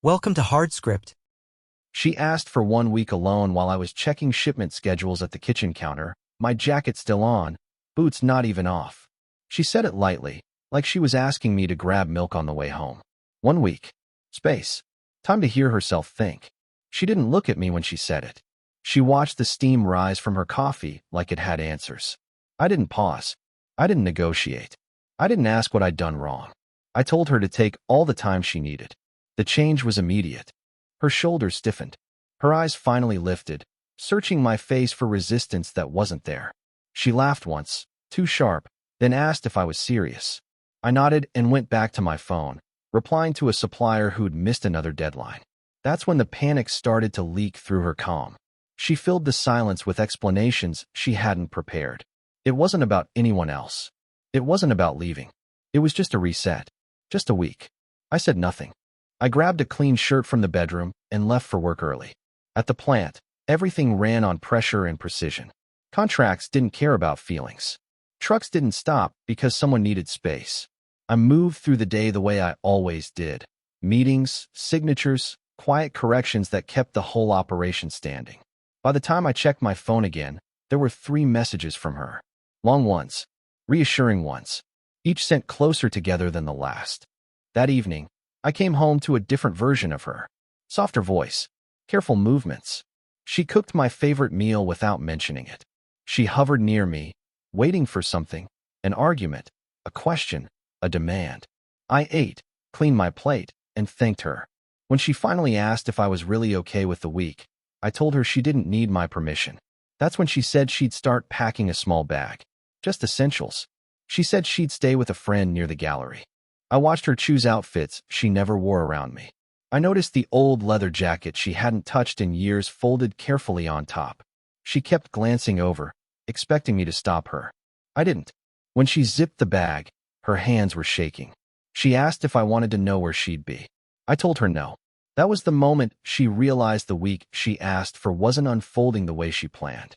Welcome to HardScript. She asked for 1 week alone while I was checking shipment schedules at the kitchen counter, my jacket still on, boots not even off. She said it lightly, like she was asking me to grab milk on the way home. 1 week. Space. Time to hear herself think. She didn't look at me when she said it. She watched the steam rise from her coffee like it had answers. I didn't pause. I didn't negotiate. I didn't ask what I'd done wrong. I told her to take all the time she needed. The change was immediate. Her shoulders stiffened. Her eyes finally lifted, searching my face for resistance that wasn't there. She laughed once, too sharp, then asked if I was serious. I nodded and went back to my phone, replying to a supplier who'd missed another deadline. That's when the panic started to leak through her calm. She filled the silence with explanations she hadn't prepared. It wasn't about anyone else. It wasn't about leaving. It was just a reset. Just a week. I said nothing. I grabbed a clean shirt from the bedroom and left for work early. At the plant, everything ran on pressure and precision. Contracts didn't care about feelings. Trucks didn't stop because someone needed space. I moved through the day the way I always did. Meetings, signatures, quiet corrections that kept the whole operation standing. By the time I checked my phone again, there were 3 messages from her. Long ones. Reassuring ones. Each sent closer together than the last. That evening, I came home to a different version of her. Softer voice. Careful movements. She cooked my favorite meal without mentioning it. She hovered near me, waiting for something, an argument, a question, a demand. I ate, cleaned my plate, and thanked her. When she finally asked if I was really okay with the week, I told her she didn't need my permission. That's when she said she'd start packing a small bag. Just essentials. She said she'd stay with a friend near the gallery. I watched her choose outfits she never wore around me. I noticed the old leather jacket she hadn't touched in years folded carefully on top. She kept glancing over, expecting me to stop her. I didn't. When she zipped the bag, her hands were shaking. She asked if I wanted to know where she'd be. I told her no. That was the moment she realized the week she asked for wasn't unfolding the way she planned.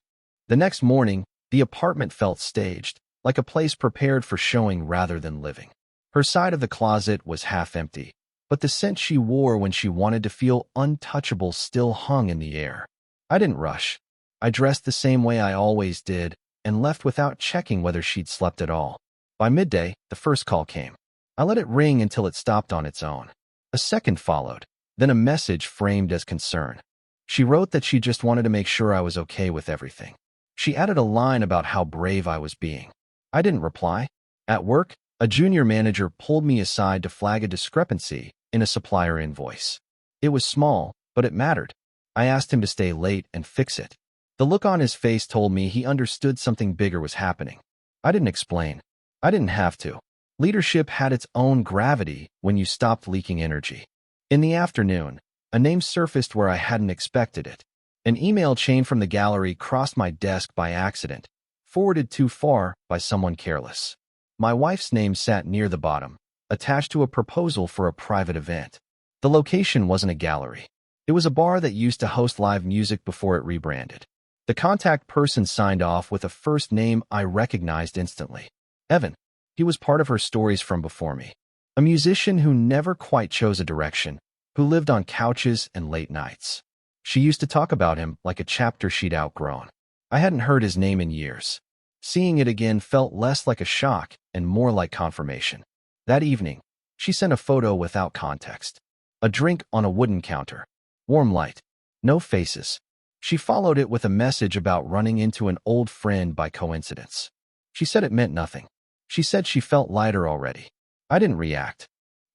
The next morning, the apartment felt staged, like a place prepared for showing rather than living. Her side of the closet was half empty, but the scent she wore when she wanted to feel untouchable still hung in the air. I didn't rush. I dressed the same way I always did and left without checking whether she'd slept at all. By midday, the first call came. I let it ring until it stopped on its own. A second followed, then a message framed as concern. She wrote that she just wanted to make sure I was okay with everything. She added a line about how brave I was being. I didn't reply. At work, a junior manager pulled me aside to flag a discrepancy in a supplier invoice. It was small, but it mattered. I asked him to stay late and fix it. The look on his face told me he understood something bigger was happening. I didn't explain. I didn't have to. Leadership had its own gravity when you stopped leaking energy. In the afternoon, a name surfaced where I hadn't expected it. An email chain from the gallery crossed my desk by accident, forwarded too far by someone careless. My wife's name sat near the bottom, attached to a proposal for a private event. The location wasn't a gallery. It was a bar that used to host live music before it rebranded. The contact person signed off with a first name I recognized instantly. Evan. He was part of her stories from before me. A musician who never quite chose a direction, who lived on couches and late nights. She used to talk about him like a chapter she'd outgrown. I hadn't heard his name in years. Seeing it again felt less like a shock and more like confirmation. That evening, she sent a photo without context. A drink on a wooden counter. Warm light. No faces. She followed it with a message about running into an old friend by coincidence. She said it meant nothing. She said she felt lighter already. I didn't react.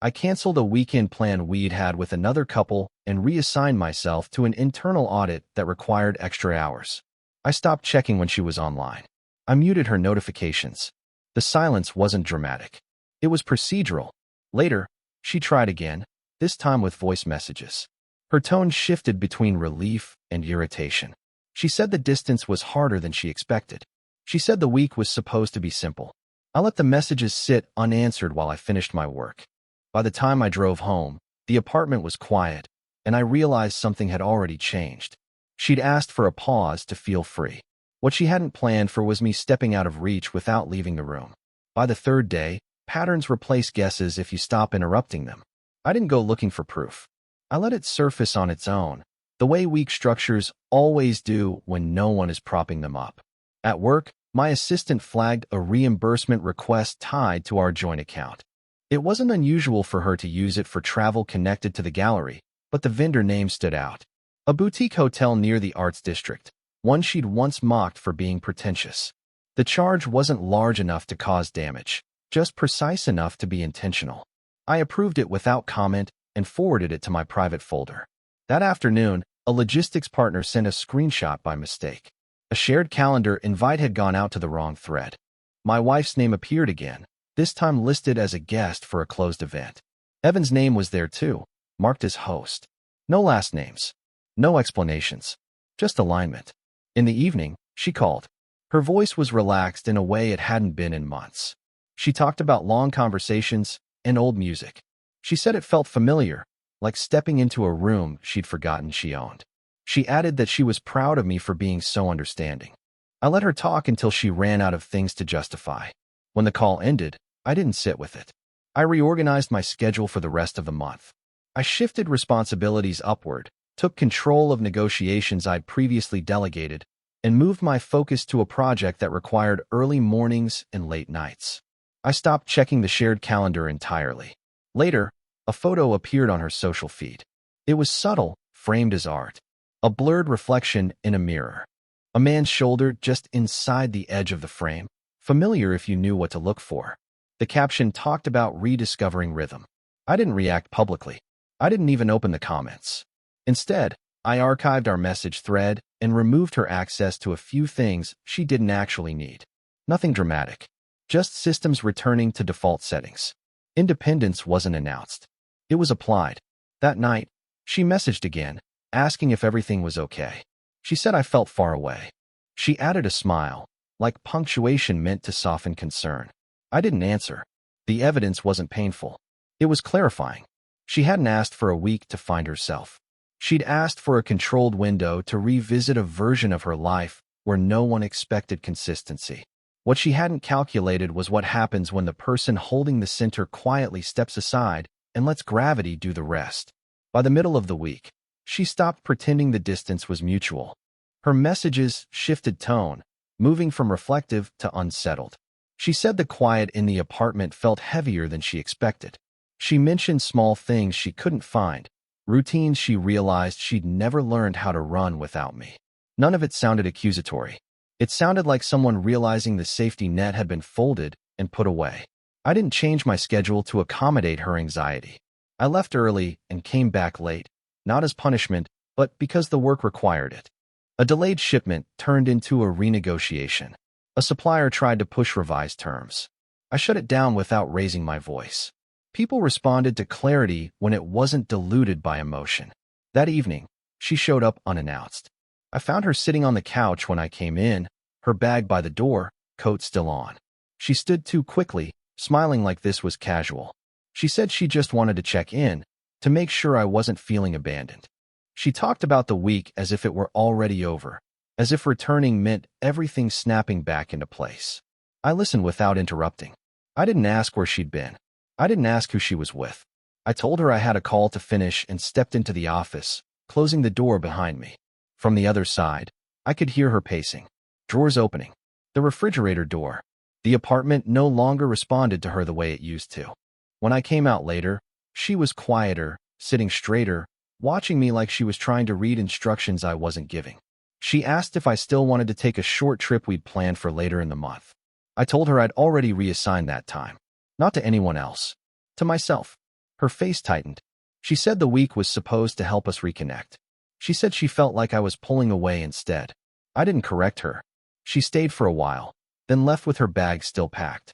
I canceled a weekend plan we'd had with another couple and reassigned myself to an internal audit that required extra hours. I stopped checking when she was online. I muted her notifications. The silence wasn't dramatic. It was procedural. Later, she tried again, this time with voice messages. Her tone shifted between relief and irritation. She said the distance was harder than she expected. She said the week was supposed to be simple. I let the messages sit unanswered while I finished my work. By the time I drove home, the apartment was quiet, and I realized something had already changed. She'd asked for a pause to feel free. What she hadn't planned for was me stepping out of reach without leaving the room. By the third day, patterns replace guesses if you stop interrupting them. I didn't go looking for proof. I let it surface on its own, the way weak structures always do when no one is propping them up. At work, my assistant flagged a reimbursement request tied to our joint account. It wasn't unusual for her to use it for travel connected to the gallery, but the vendor name stood out. A boutique hotel near the Arts District, one she'd once mocked for being pretentious. The charge wasn't large enough to cause damage, just precise enough to be intentional. I approved it without comment and forwarded it to my private folder. That afternoon, a logistics partner sent a screenshot by mistake. A shared calendar invite had gone out to the wrong thread. My wife's name appeared again, this time listed as a guest for a closed event. Evan's name was there too, marked as host. No last names. No explanations. Just alignment. In the evening, she called. Her voice was relaxed in a way it hadn't been in months. She talked about long conversations and old music. She said it felt familiar, like stepping into a room she'd forgotten she owned. She added that she was proud of me for being so understanding. I let her talk until she ran out of things to justify. When the call ended, I didn't sit with it. I reorganized my schedule for the rest of the month. I shifted responsibilities upward, took control of negotiations I'd previously delegated, and moved my focus to a project that required early mornings and late nights. I stopped checking the shared calendar entirely. Later, a photo appeared on her social feed. It was subtle, framed as art. A blurred reflection in a mirror. A man's shoulder just inside the edge of the frame, familiar if you knew what to look for. The caption talked about rediscovering rhythm. I didn't react publicly. I didn't even open the comments. Instead, I archived our message thread and removed her access to a few things she didn't actually need. Nothing dramatic. Just systems returning to default settings. Independence wasn't announced. It was applied. That night, she messaged again, asking if everything was okay. She said I felt far away. She added a smile, like punctuation meant to soften concern. I didn't answer. The evidence wasn't painful. It was clarifying. She hadn't asked for a week to find herself. She'd asked for a controlled window to revisit a version of her life where no one expected consistency. What she hadn't calculated was what happens when the person holding the center quietly steps aside and lets gravity do the rest. By the middle of the week, she stopped pretending the distance was mutual. Her messages shifted tone, moving from reflective to unsettled. She said the quiet in the apartment felt heavier than she expected. She mentioned small things she couldn't find, routines she realized she'd never learned how to run without me. None of it sounded accusatory. It sounded like someone realizing the safety net had been folded and put away. I didn't change my schedule to accommodate her anxiety. I left early and came back late. Not as punishment, but because the work required it. A delayed shipment turned into a renegotiation. A supplier tried to push revised terms. I shut it down without raising my voice. People responded to clarity when it wasn't diluted by emotion. That evening, she showed up unannounced. I found her sitting on the couch when I came in, her bag by the door, coat still on. She stood too quickly, smiling like this was casual. She said she just wanted to check in, to make sure I wasn't feeling abandoned. She talked about the week as if it were already over, as if returning meant everything snapping back into place. I listened without interrupting. I didn't ask where she'd been. I didn't ask who she was with. I told her I had a call to finish and stepped into the office, closing the door behind me. From the other side, I could hear her pacing. Drawers opening. The refrigerator door. The apartment no longer responded to her the way it used to. When I came out later, she was quieter, sitting straighter, watching me like she was trying to read instructions I wasn't giving. She asked if I still wanted to take a short trip we'd planned for later in the month. I told her I'd already reassigned that time. Not to anyone else. To myself. Her face tightened. She said the week was supposed to help us reconnect. She said she felt like I was pulling away instead. I didn't correct her. She stayed for a while, then left with her bag still packed.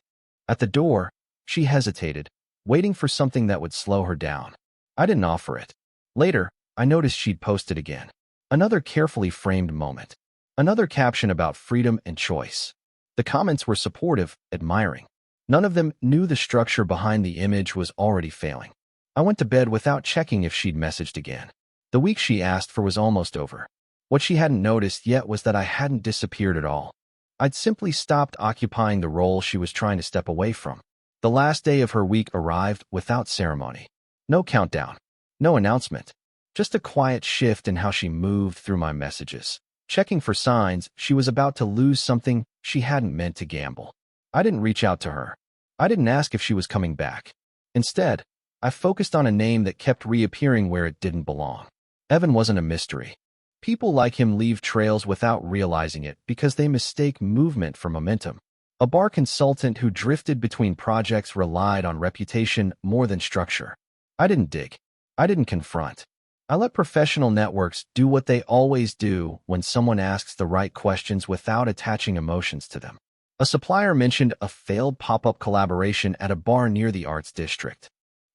At the door, she hesitated, waiting for something that would slow her down. I didn't offer it. Later, I noticed she'd posted again. Another carefully framed moment. Another caption about freedom and choice. The comments were supportive, admiring. None of them knew the structure behind the image was already failing. I went to bed without checking if she'd messaged again. The week she asked for was almost over. What she hadn't noticed yet was that I hadn't disappeared at all. I'd simply stopped occupying the role she was trying to step away from. The last day of her week arrived without ceremony. No countdown. No announcement. Just a quiet shift in how she moved through my messages, checking for signs she was about to lose something she hadn't meant to gamble. I didn't reach out to her. I didn't ask if she was coming back. Instead, I focused on a name that kept reappearing where it didn't belong. Evan wasn't a mystery. People like him leave trails without realizing it because they mistake movement for momentum. A bar consultant who drifted between projects relied on reputation more than structure. I didn't dig. I didn't confront. I let professional networks do what they always do when someone asks the right questions without attaching emotions to them. A supplier mentioned a failed pop-up collaboration at a bar near the Arts District.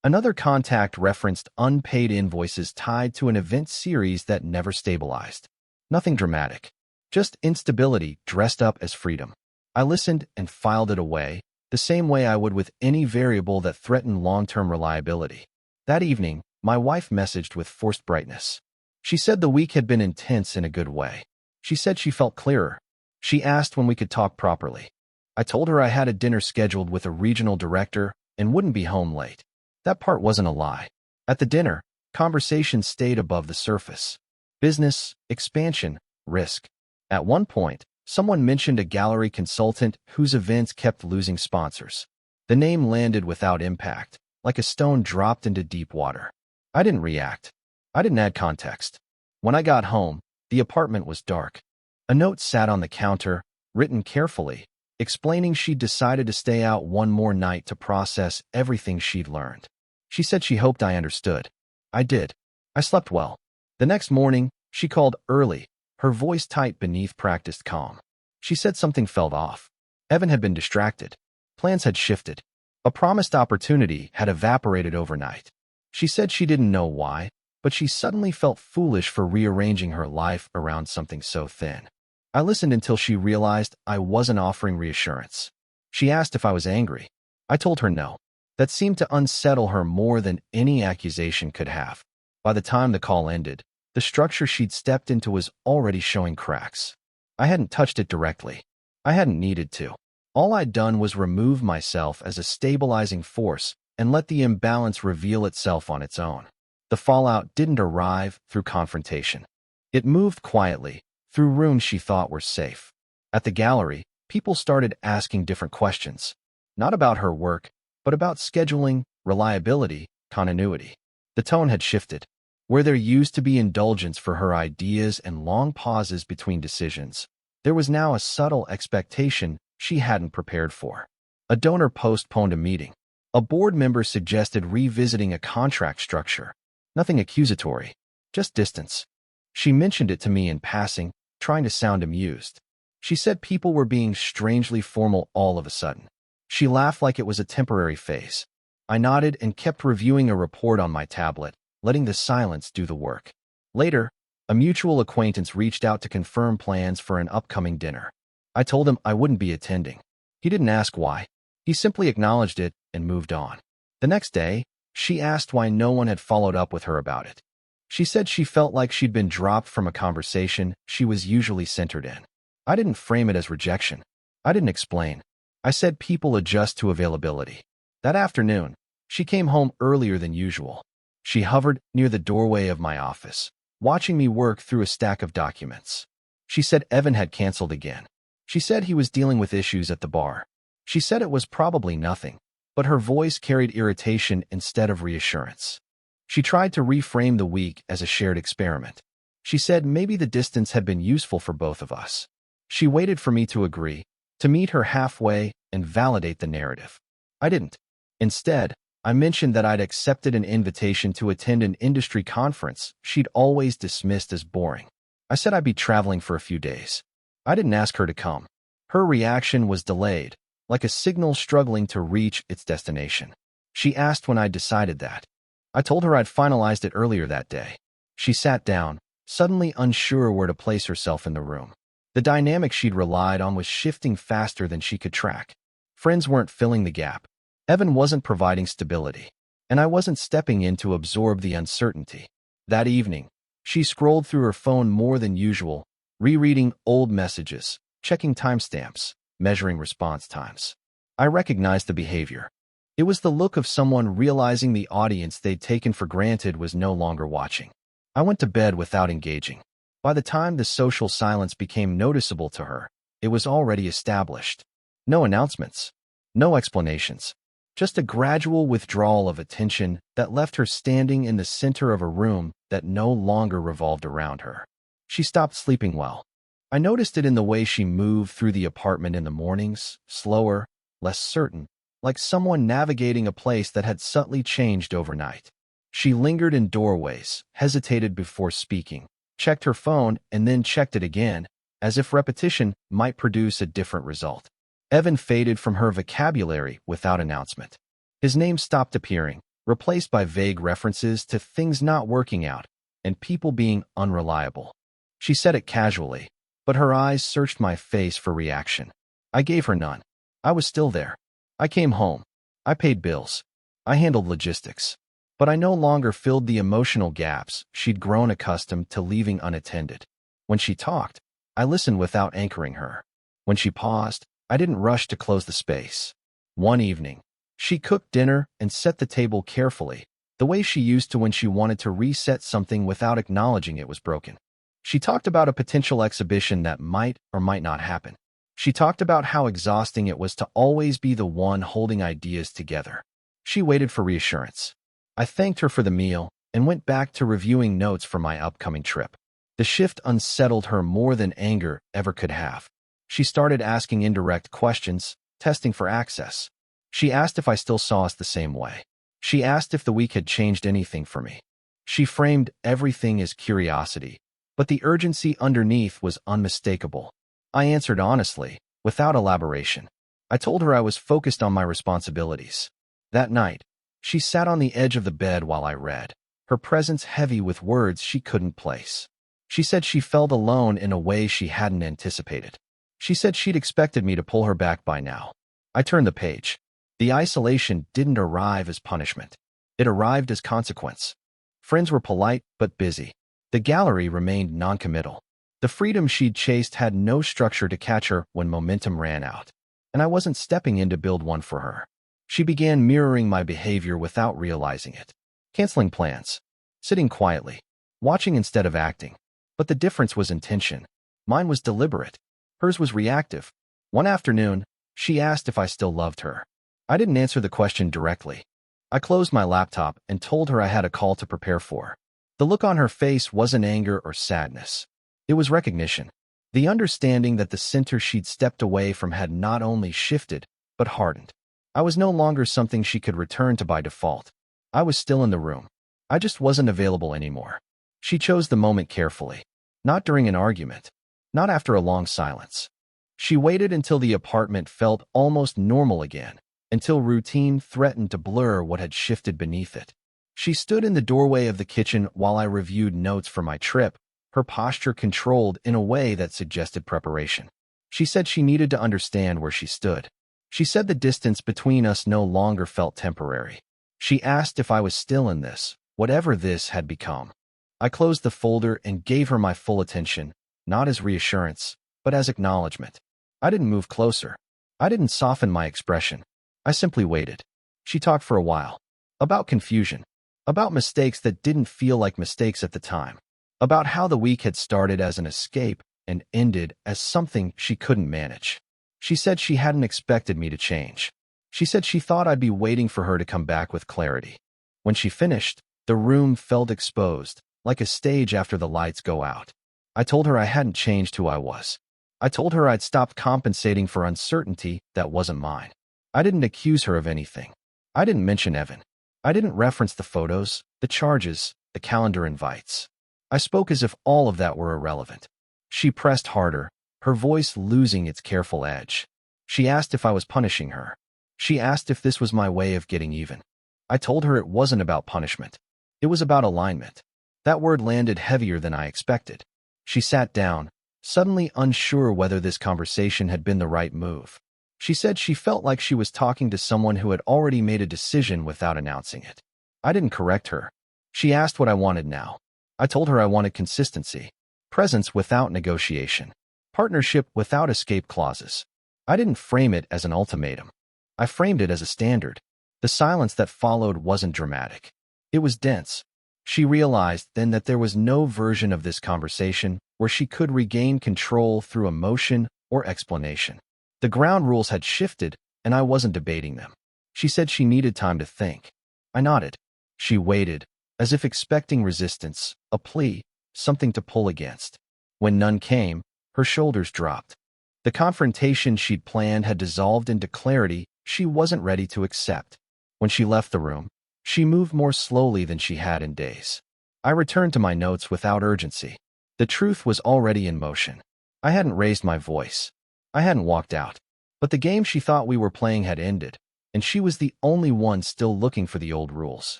Another contact referenced unpaid invoices tied to an event series that never stabilized. Nothing dramatic, just instability dressed up as freedom. I listened and filed it away, the same way I would with any variable that threatened long-term reliability. That evening, my wife messaged with forced brightness. She said the week had been intense in a good way. She said she felt clearer. She asked when we could talk properly. I told her I had a dinner scheduled with a regional director and wouldn't be home late. That part wasn't a lie. At the dinner, conversation stayed above the surface. Business, expansion, risk. At one point, someone mentioned a gallery consultant whose events kept losing sponsors. The name landed without impact, like a stone dropped into deep water. I didn't react. I didn't add context. When I got home, the apartment was dark. A note sat on the counter, written carefully, explaining she'd decided to stay out one more night to process everything she'd learned. She said she hoped I understood. I did. I slept well. The next morning, she called early, her voice tight beneath practiced calm. She said something felt off. Evan had been distracted. Plans had shifted. A promised opportunity had evaporated overnight. She said she didn't know why, but she suddenly felt foolish for rearranging her life around something so thin. I listened until she realized I wasn't offering reassurance. She asked if I was angry. I told her no. That seemed to unsettle her more than any accusation could have. By the time the call ended, the structure she'd stepped into was already showing cracks. I hadn't touched it directly. I hadn't needed to. All I'd done was remove myself as a stabilizing force and let the imbalance reveal itself on its own. The fallout didn't arrive through confrontation. It moved quietly, through rooms she thought were safe. At the gallery, people started asking different questions. Not about her work, but about scheduling, reliability, continuity. The tone had shifted. Where there used to be indulgence for her ideas and long pauses between decisions, there was now a subtle expectation she hadn't prepared for. A donor postponed a meeting. A board member suggested revisiting a contract structure. Nothing accusatory, just distance. She mentioned it to me in passing, trying to sound amused. She said people were being strangely formal all of a sudden. She laughed like it was a temporary phase. I nodded and kept reviewing a report on my tablet, letting the silence do the work. Later, a mutual acquaintance reached out to confirm plans for an upcoming dinner. I told him I wouldn't be attending. He didn't ask why. He simply acknowledged it and moved on. The next day, she asked why no one had followed up with her about it. She said she felt like she'd been dropped from a conversation she was usually centered in. I didn't frame it as rejection. I didn't explain. I said people adjust to availability. That afternoon, she came home earlier than usual. She hovered near the doorway of my office, watching me work through a stack of documents. She said Evan had canceled again. She said he was dealing with issues at the bar. She said it was probably nothing, but her voice carried irritation instead of reassurance. She tried to reframe the week as a shared experiment. She said maybe the distance had been useful for both of us. She waited for me to agree, to meet her halfway and validate the narrative. I didn't. Instead, I mentioned that I'd accepted an invitation to attend an industry conference she'd always dismissed as boring. I said I'd be traveling for a few days. I didn't ask her to come. Her reaction was delayed, like a signal struggling to reach its destination. She asked when I'd decided that. I told her I'd finalized it earlier that day. She sat down, suddenly unsure where to place herself in the room. The dynamic she'd relied on was shifting faster than she could track. Friends weren't filling the gap. Evan wasn't providing stability, and I wasn't stepping in to absorb the uncertainty. That evening, she scrolled through her phone more than usual, rereading old messages, checking timestamps, measuring response times. I recognized the behavior. It was the look of someone realizing the audience they'd taken for granted was no longer watching. I went to bed without engaging. By the time the social silence became noticeable to her, it was already established. No announcements, no explanations, just a gradual withdrawal of attention that left her standing in the center of a room that no longer revolved around her. She stopped sleeping well. I noticed it in the way she moved through the apartment in the mornings, slower, less certain, like someone navigating a place that had subtly changed overnight. She lingered in doorways, hesitated before speaking, checked her phone, and then checked it again, as if repetition might produce a different result. Evan faded from her vocabulary without announcement. His name stopped appearing, replaced by vague references to things not working out and people being unreliable. She said it casually, but her eyes searched my face for reaction. I gave her none. I was still there. I came home. I paid bills. I handled logistics. But I no longer filled the emotional gaps she'd grown accustomed to leaving unattended. When she talked, I listened without anchoring her. When she paused, I didn't rush to close the space. One evening, she cooked dinner and set the table carefully, the way she used to when she wanted to reset something without acknowledging it was broken. She talked about a potential exhibition that might or might not happen. She talked about how exhausting it was to always be the one holding ideas together. She waited for reassurance. I thanked her for the meal and went back to reviewing notes for my upcoming trip. The shift unsettled her more than anger ever could have. She started asking indirect questions, testing for access. She asked if I still saw us the same way. She asked if the week had changed anything for me. She framed everything as curiosity, but the urgency underneath was unmistakable. I answered honestly, without elaboration. I told her I was focused on my responsibilities. That night, she sat on the edge of the bed while I read, her presence heavy with words she couldn't place. She said she felt alone in a way she hadn't anticipated. She said she'd expected me to pull her back by now. I turned the page. The isolation didn't arrive as punishment. It arrived as consequence. Friends were polite but busy. The gallery remained noncommittal. The freedom she'd chased had no structure to catch her when momentum ran out, and I wasn't stepping in to build one for her. She began mirroring my behavior without realizing it. Canceling plans. Sitting quietly. Watching instead of acting. But the difference was intention. Mine was deliberate. Hers was reactive. One afternoon, she asked if I still loved her. I didn't answer the question directly. I closed my laptop and told her I had a call to prepare for. The look on her face wasn't anger or sadness. It was recognition. The understanding that the center she'd stepped away from had not only shifted, but hardened. I was no longer something she could return to by default. I was still in the room. I just wasn't available anymore. She chose the moment carefully. Not during an argument. Not after a long silence. She waited until the apartment felt almost normal again, until routine threatened to blur what had shifted beneath it. She stood in the doorway of the kitchen while I reviewed notes for my trip, her posture controlled in a way that suggested preparation. She said she needed to understand where she stood. She said the distance between us no longer felt temporary. She asked if I was still in this, whatever this had become. I closed the folder and gave her my full attention, not as reassurance, but as acknowledgement. I didn't move closer. I didn't soften my expression. I simply waited. She talked for a while. About confusion. About mistakes that didn't feel like mistakes at the time. About how the week had started as an escape and ended as something she couldn't manage. She said she hadn't expected me to change. She said she thought I'd be waiting for her to come back with clarity. When she finished, the room felt exposed, like a stage after the lights go out. I told her I hadn't changed who I was. I told her I'd stopped compensating for uncertainty that wasn't mine. I didn't accuse her of anything. I didn't mention Evan. I didn't reference the photos, the charges, the calendar invites. I spoke as if all of that were irrelevant. She pressed harder, her voice losing its careful edge. She asked if I was punishing her. She asked if this was my way of getting even. I told her it wasn't about punishment. It was about alignment. That word landed heavier than I expected. She sat down, suddenly unsure whether this conversation had been the right move. She said she felt like she was talking to someone who had already made a decision without announcing it. I didn't correct her. She asked what I wanted now. I told her I wanted consistency, presence without negotiation, partnership without escape clauses. I didn't frame it as an ultimatum. I framed it as a standard. The silence that followed wasn't dramatic. It was dense. She realized then that there was no version of this conversation where she could regain control through emotion or explanation. The ground rules had shifted, and I wasn't debating them. She said she needed time to think. I nodded. She waited, as if expecting resistance, a plea, something to pull against. When none came, her shoulders dropped. The confrontation she'd planned had dissolved into clarity she wasn't ready to accept. When she left the room, she moved more slowly than she had in days. I returned to my notes without urgency. The truth was already in motion. I hadn't raised my voice. I hadn't walked out. But the game she thought we were playing had ended, and she was the only one still looking for the old rules.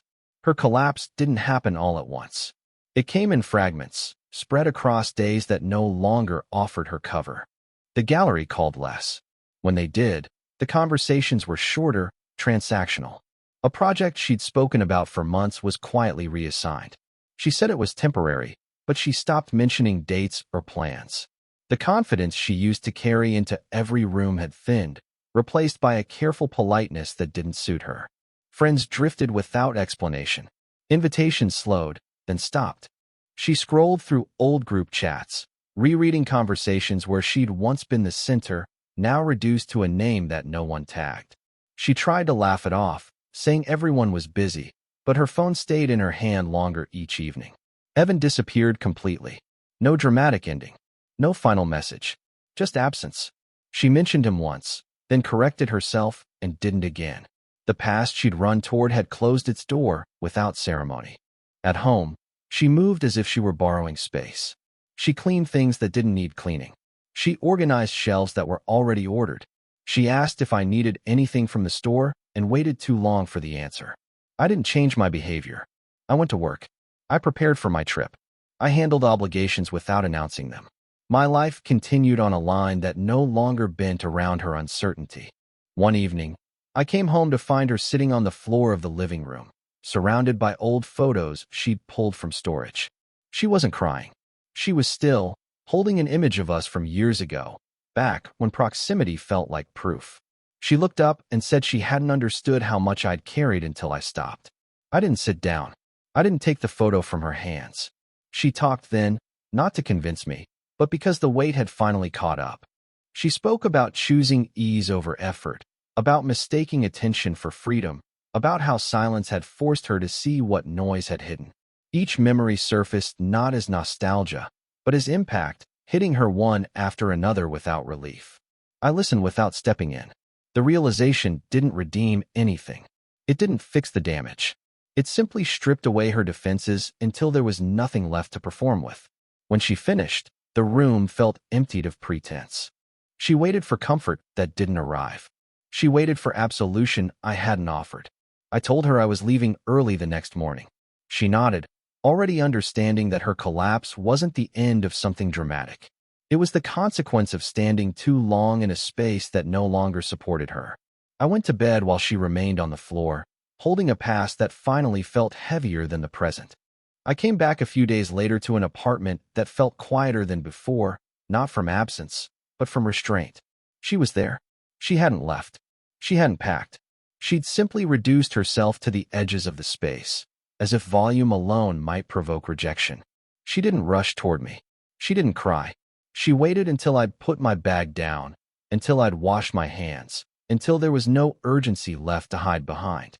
Her collapse didn't happen all at once. It came in fragments, spread across days that no longer offered her cover. The gallery called less. When they did, the conversations were shorter, transactional. A project she'd spoken about for months was quietly reassigned. She said it was temporary, but she stopped mentioning dates or plans. The confidence she used to carry into every room had thinned, replaced by a careful politeness that didn't suit her. Friends drifted without explanation. Invitations slowed, then stopped. She scrolled through old group chats, rereading conversations where she'd once been the center, now reduced to a name that no one tagged. She tried to laugh it off, saying everyone was busy, but her phone stayed in her hand longer each evening. Evan disappeared completely. No dramatic ending. No final message. Just absence. She mentioned him once, then corrected herself and didn't again. The past she'd run toward had closed its door without ceremony. At home, she moved as if she were borrowing space. She cleaned things that didn't need cleaning. She organized shelves that were already ordered. She asked if I needed anything from the store and waited too long for the answer. I didn't change my behavior. I went to work. I prepared for my trip. I handled obligations without announcing them. My life continued on a line that no longer bent around her uncertainty. One evening, I came home to find her sitting on the floor of the living room, surrounded by old photos she'd pulled from storage. She wasn't crying. She was still, holding an image of us from years ago, back when proximity felt like proof. She looked up and said she hadn't understood how much I'd carried until I stopped. I didn't sit down. I didn't take the photo from her hands. She talked then, not to convince me, but because the weight had finally caught up. She spoke about choosing ease over effort, about mistaking attention for freedom, about how silence had forced her to see what noise had hidden. Each memory surfaced not as nostalgia, but as impact, hitting her one after another without relief. I listened without stepping in. The realization didn't redeem anything. It didn't fix the damage. It simply stripped away her defenses until there was nothing left to perform with. When she finished, the room felt emptied of pretense. She waited for comfort that didn't arrive. She waited for absolution I hadn't offered. I told her I was leaving early the next morning. She nodded, already understanding that her collapse wasn't the end of something dramatic. It was the consequence of standing too long in a space that no longer supported her. I went to bed while she remained on the floor, holding a past that finally felt heavier than the present. I came back a few days later to an apartment that felt quieter than before, not from absence, but from restraint. She was there. She hadn't left. She hadn't packed. She'd simply reduced herself to the edges of the space, as if volume alone might provoke rejection. She didn't rush toward me. She didn't cry. She waited until I'd put my bag down, until I'd washed my hands, until there was no urgency left to hide behind.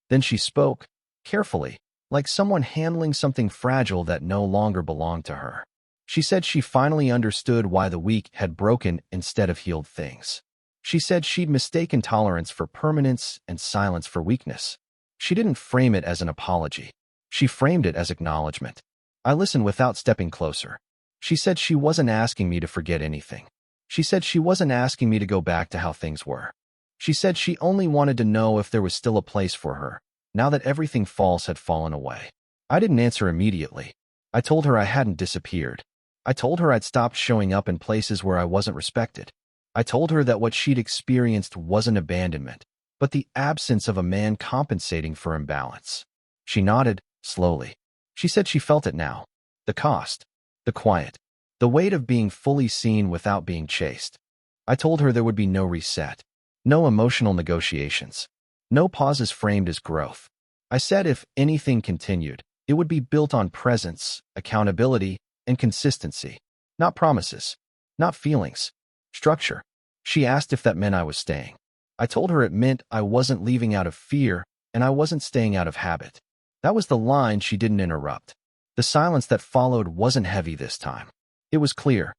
Then she spoke, carefully, like someone handling something fragile that no longer belonged to her. She said she finally understood why the week had broken instead of healed things. She said she'd mistaken tolerance for permanence and silence for weakness. She didn't frame it as an apology. She framed it as acknowledgement. I listened without stepping closer. She said she wasn't asking me to forget anything. She said she wasn't asking me to go back to how things were. She said she only wanted to know if there was still a place for her, now that everything false had fallen away. I didn't answer immediately. I told her I hadn't disappeared. I told her I'd stopped showing up in places where I wasn't respected. I told her that what she'd experienced wasn't abandonment, but the absence of a man compensating for imbalance. She nodded, slowly. She said she felt it now. The cost. The quiet. The weight of being fully seen without being chased. I told her there would be no reset. No emotional negotiations. No pauses framed as growth. I said if anything continued, It would be built on presence, accountability, and consistency. Not promises. Not feelings. Structure. She asked if that meant I was staying. I told her it meant I wasn't leaving out of fear, and I wasn't staying out of habit. That was the line she didn't interrupt. The silence that followed wasn't heavy this time. It was clear.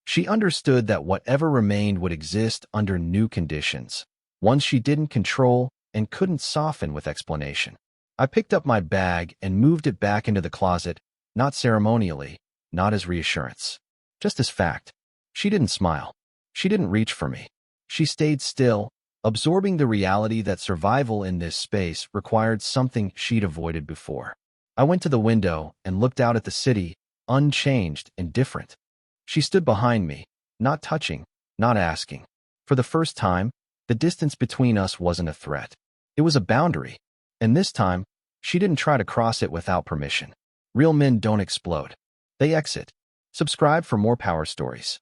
She understood that whatever remained would exist under new conditions, ones she didn't control and couldn't soften with explanation. I picked up my bag and moved it back into the closet, not ceremonially, not as reassurance. Just as fact. She didn't smile. She didn't reach for me. She stayed still, absorbing the reality that survival in this space required something she'd avoided before. I went to the window and looked out at the city, unchanged and different. She stood behind me, not touching, not asking. For the first time, the distance between us wasn't a threat. It was a boundary. And this time, she didn't try to cross it without permission. Real men don't explode. They exit. Subscribe for more power stories.